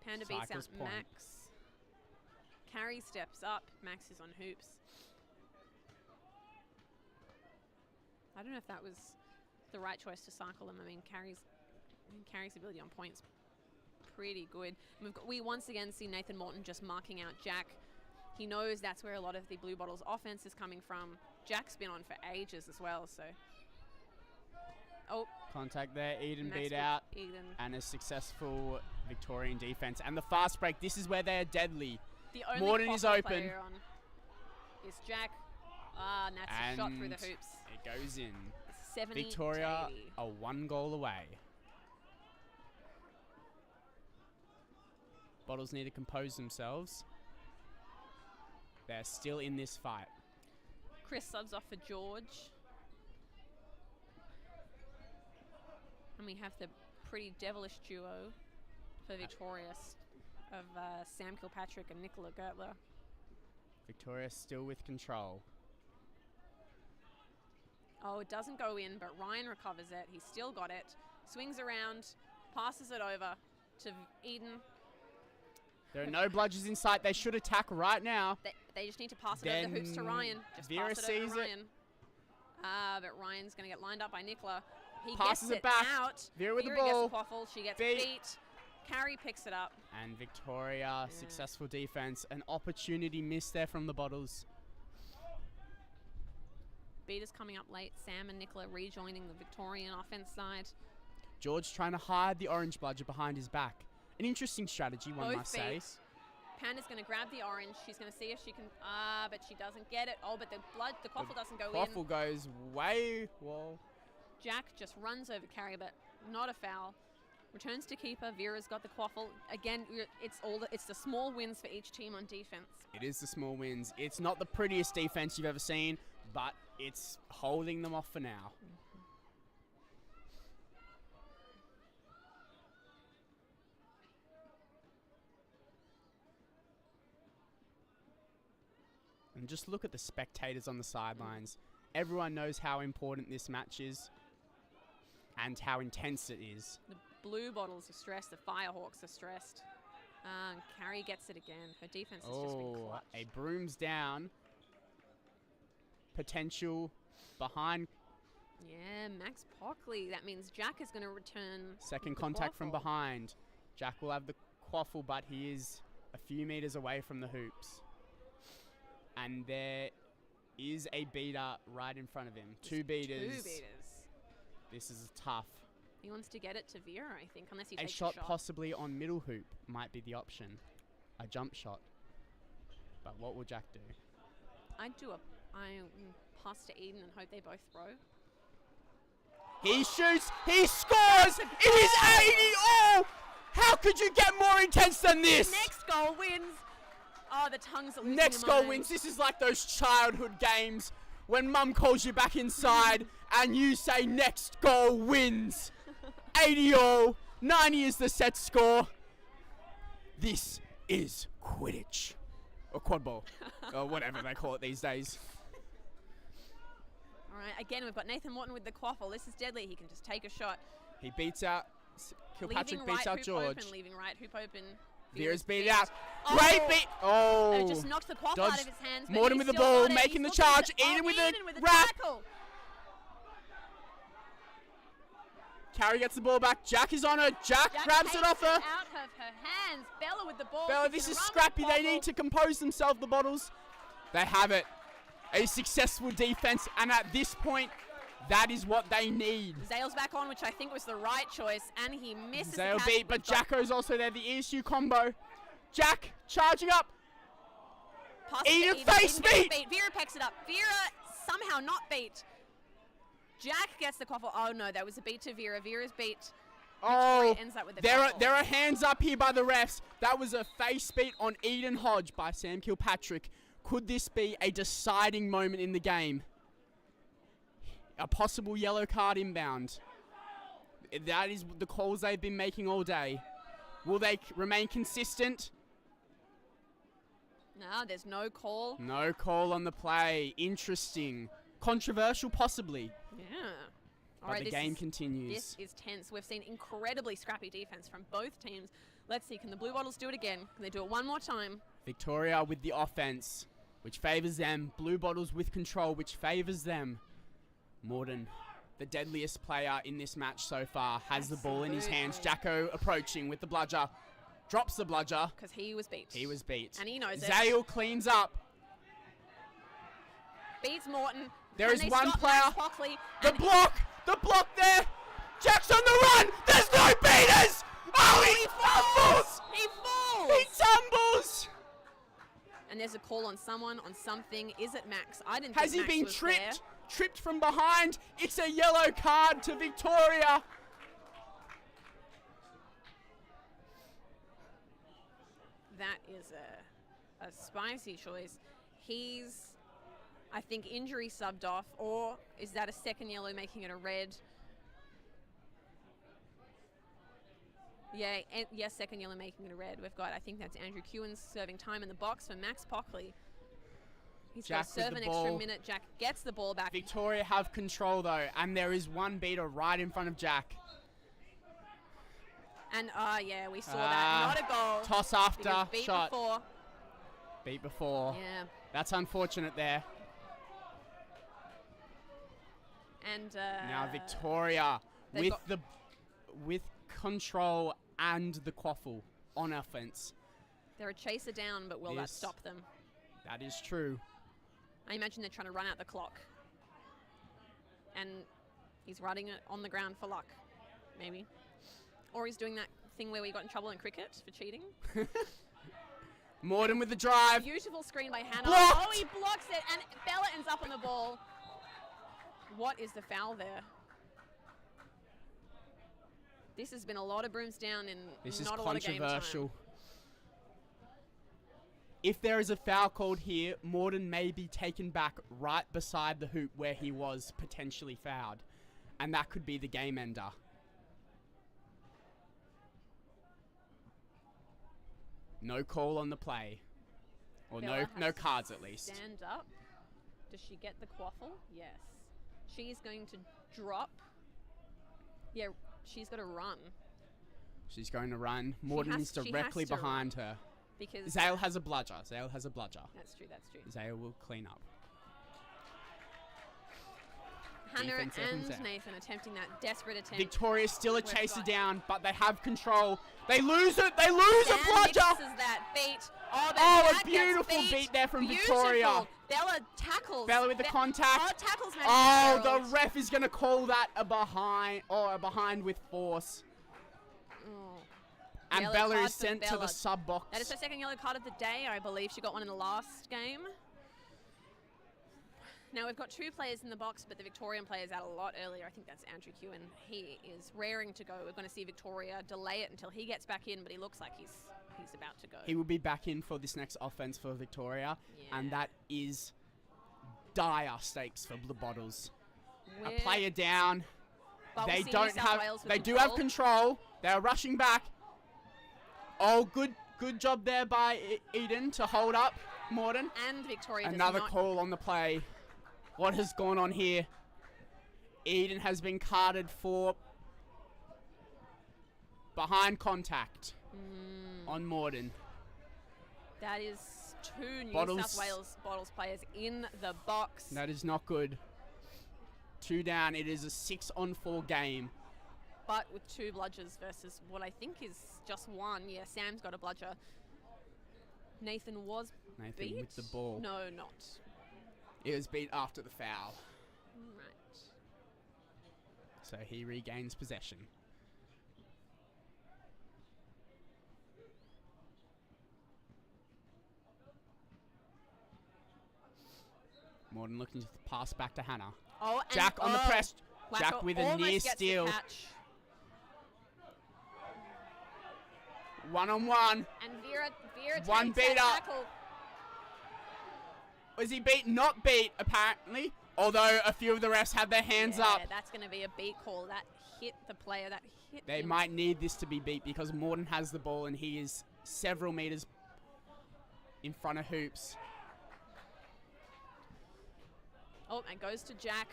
Panda beats out Max. Carrie steps up. Max is on hoops. I don't know if that was the right choice to cycle them. I mean, Carrie's ability on points pretty good. We once again see Nathan Morton just marking out Jack. He knows that's where a lot of the Blue Bottles offense is coming from. Jack's been on for ages as well, so... Oh. Contact there, Eden Max beat out. Eden. And a successful Victorian defense. And the fast break, this is where they are deadly. The only Morton is open. Player on is Jack. And that's a shot through the hoops. It goes in. 70 Victoria are 1 goal away. Bottles need to compose themselves. They're still in this fight. Chris subs off for George. And we have the pretty devilish duo for Victoria of Sam Kilpatrick and Nicola Gertler. Victoria still with control. Oh, it doesn't go in, but Ryan recovers it. He's still got it. Swings around, passes it over to Eden. There are no bludgers in sight. They should attack right now. They just need to pass it over the hoops to Ryan. Just Vera pass it over sees to Ryan. But Ryan's going to get lined up by Nicola. He passes gets it back. Out. Vera with Vera the ball. Gets the quaffle. She gets beat. Carrie picks it up. And Victoria, successful defense. An opportunity missed there from the Bottles. Beaters coming up late. Sam and Nicola rejoining the Victorian offense side. George trying to hide the orange bludger behind his back. An interesting strategy, one must say. Panda's going to grab the orange. She's going to see if she can... but she doesn't get it. Oh, but the quaffle doesn't go in. Quaffle goes way... Whoa. Jack just runs over Carrie, but not a foul. Returns to keeper. Vera's got the quaffle. Again, it's the small wins for each team on defense. It is the small wins. It's not the prettiest defense you've ever seen, but it's holding them off for now. And just look at the spectators on the sidelines. Everyone knows how important this match is and how intense it is. The Bluebottles are stressed. The Firehawks are stressed. Carrie gets it again. Her defense has just been clutch. A broom's down. Potential behind. Yeah, Max Pockley. That means Jack is going to return. Second contact from behind. Jack will have the quaffle, but he is a few meters away from the hoops. And there is a beater right in front of him. Two beaters. This is tough. He wants to get it to Vera, I think, unless he takes a shot. Possibly on middle hoop might be the option. A jump shot. But what will Jack do? I'd do I pass to Eden and hope they both throw. He shoots. He scores. It is 80 all. How could you get more intense than this? Next goal wins. Oh, the tongues are losing Next goal wins. This is like those childhood games when mum calls you back inside and you say next goal wins. 80 all. 90 is the set score. This is Quidditch. Or Quadball. Or whatever they call it these days. All right, again, we've got Nathan Morton with the quaffle. This is deadly. He can just take a shot. He beats out. Kilpatrick beats out George. Leaving right hoop open. Vera's beat out. Great beat. Oh. Just knocked the quaffle out of his hands. Morton with the ball, making the charge. Eden with the wrap. Carrie gets the ball back. Jack is on her. Jack grabs it off her. Out of her hands. Bella with the ball. Bella, this is scrappy. They need to compose themselves, the Bottles. They have it. A successful defense, and at this point, that is what they need. Zale's back on, which I think was the right choice, and he misses Zale beat, but Jacko's also there, the ESU combo. Jack charging up. Eden face beat. Vera picks it up. Vera somehow not beat. Jack gets the quaffle. Oh no, that was a beat to Vera. Vera's beat. Oh, ends up with the there are hands up here by the refs. That was a face beat on Eden Hodge by Sam Kilpatrick. Could this be a deciding moment in the game? A possible yellow card inbound. That is the calls they've been making all day. Will they remain consistent? No, there's no call. No call on the play. Interesting. Controversial, possibly. Yeah. But the game continues. This is tense. We've seen incredibly scrappy defense from both teams. Let's see, can the Bluebottles do it again? Can they do it one more time? Victoria with the offense, which favours them. Bluebottles with control, which favours them. Morton, the deadliest player in this match so far, has the ball in his hands. Jacko approaching with the bludger. Drops the bludger. Because he was beat. He was beat. And he knows it. Zale cleans up. Beats Morton. There is one player. The block there. Jack's on the run. There's no beaters. Oh, he fumbles. He falls. He tumbles. And there's a call on someone, on something. Is it Max? I didn't Has think he Max been was tripped? there. Tripped from behind. It's a yellow card to Victoria. That is a spicy choice. He's, I think, injury subbed off, or is that a second yellow making it a red? Yeah, yes, second yellow making it a red. We've got, I think that's Andrew Kewins serving time in the box for Max Pockley. He's got to serve an extra minute. Jack gets the ball back. Victoria have control though, and there is one beater right in front of Jack. And yeah, we saw that. Not a goal. Toss after beat shot. Before. Beat before. Yeah. That's unfortunate there. And now Victoria with control and the quaffle on offense. They're a chaser down, but will that stop them? That is true. I imagine they're trying to run out the clock. And he's running it on the ground for luck, maybe. Or he's doing that thing where we got in trouble in cricket for cheating. Morton with the drive. Beautiful screen by Hannah. Blocked. Oh, he blocks it, and Bella ends up on the ball. What is the foul there? This has been a lot of brooms down in not a lot of game time. This is controversial. If there is a foul called here, Morton may be taken back right beside the hoop where he was potentially fouled. And that could be the game ender. No call on the play. Or Bella no has to cards at least. Stand up. Does she get the quaffle? Yes. She's going to drop. Yeah, she's got to run. She's going to run. Morton is directly behind her. Because Zale has a bludger. Zale has a bludger. That's true, that's true. Zale will clean up. Hannah Defense, and Zale. Nathan attempting that desperate attempt. Victoria still a We've chaser got- down, but they have control. They lose it. They lose a Dan bludger. mixes that beat. Oh, but Oh, that a beautiful gets beat there from Beautiful. Victoria. Bella tackles. Bella with the contact. Oh, tackles Magic Oh, Emerald. the ref is going to call that a behind with force. Oh. And Yellow Bella card is for sent to Bella. the sub box. That is her second yellow card of the day. I believe she got one in the last game. Now we've got 2 players in the box, but the Victorian player is out a lot earlier. I think that's Andrew Kewen. He is raring to go. We're going to see Victoria delay it until he gets back in, but he looks like he's about to go. He will be back in for this next offense for Victoria, Yeah. and that is dire stakes for Bluebottles. A We're- player down. but we'll They see New don't South have. Wales with They do have control. They are rushing back. Oh, good job there by Eden to hold up Morton. And Victoria does Another not call on the play. What has gone on here? Eden has been carded for behind contact on Morton. That is 2 New Bottles. South Wales Bottles players in the box. That is not good. 2 down. It is a 6-on-4 game. But with 2 bludgers versus what I think is just 1. Yeah, Sam's got a bludger. Nathan was Nathan beat? with the ball. No, not. It was beat after the foul. Right. So he regains possession. Morton looking to pass back to Hannah. Oh, and Jack on the press. Jack Wacko with a almost near gets the steal. catch. 1-on-1. And Vera One takes that beat up. tackle. Was he beat? Not beat, apparently. Although a few of the refs had their hands Yeah, up. that's going to be a beat call. That hit the player. That hit They him. might need this to be beat because Morton has the ball and he is several meters in front of hoops. Oh, and goes to Jack.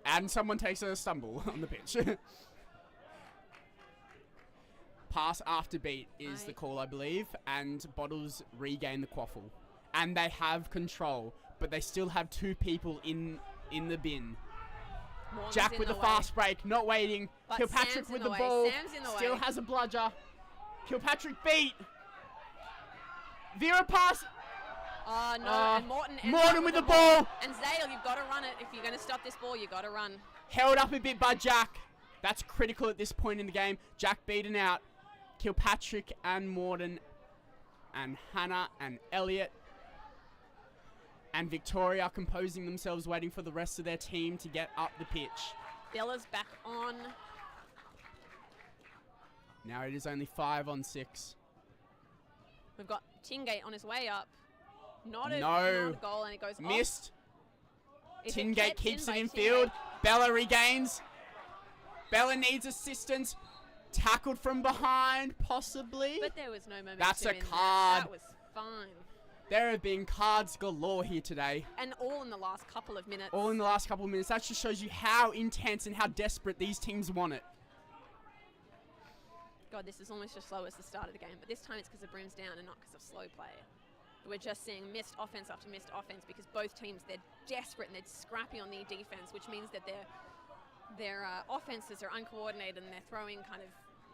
And someone takes a stumble on the pitch. Pass after beat is the call, I believe, and Bottles regain the quaffle. And they have control, but they still have 2 people in the bin. Morton's Jack in with the a way. fast break, not waiting. But Kilpatrick Sam's in with the the way. ball, Sam's in the still way. has a bludger. Kilpatrick beat. Vera pass. Oh, no, and Morton ends Morton up with the the ball. And Zale, you've got to run it. If you're going to stop this ball, you've got to run. Held up a bit by Jack. That's critical at this point in the game. Jack beaten out. Kilpatrick and Morton and Hannah and Elliot and Victoria composing themselves, waiting for the rest of their team to get up the pitch. Bella's back on. Now it is only 5-on-6. We've got Tingate on his way up. Not a goal, and it goes Missed. off. If it Tingate gets keeps in it by in Tingate- field. Bella regains. Bella needs assistance. Tackled from behind, possibly. But there was no momentum. That's a in that. card. That was fine. There have been cards galore here today. And all in the last couple of minutes. All in the last couple of minutes. That just shows you how intense and how desperate these teams want it. God, this is almost as slow as the start of the game, but this time it's because of Brim's down and not because of slow play. We're just seeing missed offense after missed offense because both teams, they're desperate and they're scrappy on their defense, which means that their offenses are uncoordinated and they're throwing kind of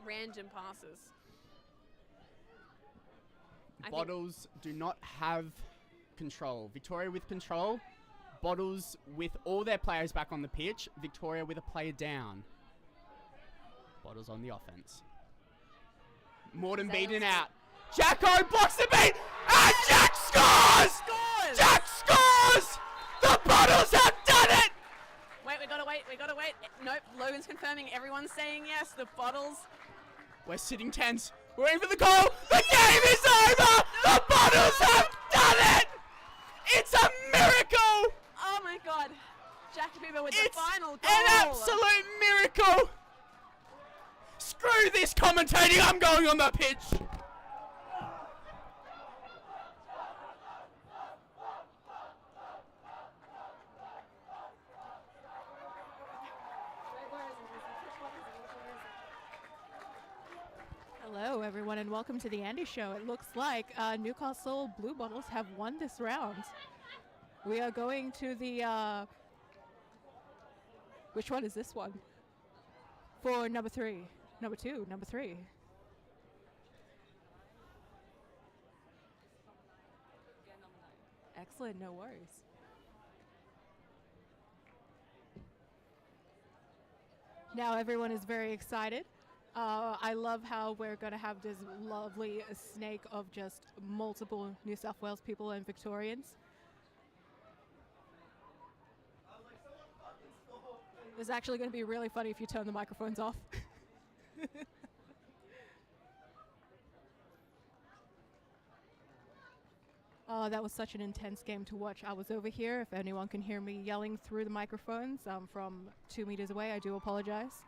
random passes. Bottles do not have control. Victoria with control. Bottles with all their players back on the pitch. Victoria with a player down. Bottles on the offense. Morton beaten out. Jacko blocks the beat, and Jack scores! Jack scores! The Bottles have done it! Wait, we gotta wait. Nope, Logan's confirming, everyone's saying yes, the Bottles. We're sitting tense. We're waiting for the goal. The game is over! The Bottles have done it! It's a miracle! Oh my God. Jack Bieber with the final goal. An absolute miracle! Screw this commentating, I'm going on the pitch! everyone, and welcome to the Andy Show. It looks like Newcastle Bluebottles have won this round. We are going to the... which one is this one? For number 3. Number 2, number 3. Excellent, no worries. Now everyone is very excited. I love how we're going to have this lovely snake of just multiple New South Wales people and Victorians. It's actually going to be really funny if you turn the microphones off. Oh, that was such an intense game to watch. I was over here. If anyone can hear me yelling through the microphones from 2 meters away, I do apologize.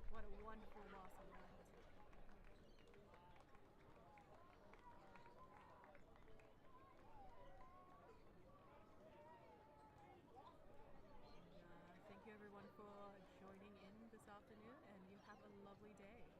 What a wonderful loss of round. Thank you everyone for joining in this afternoon, and you have a lovely day.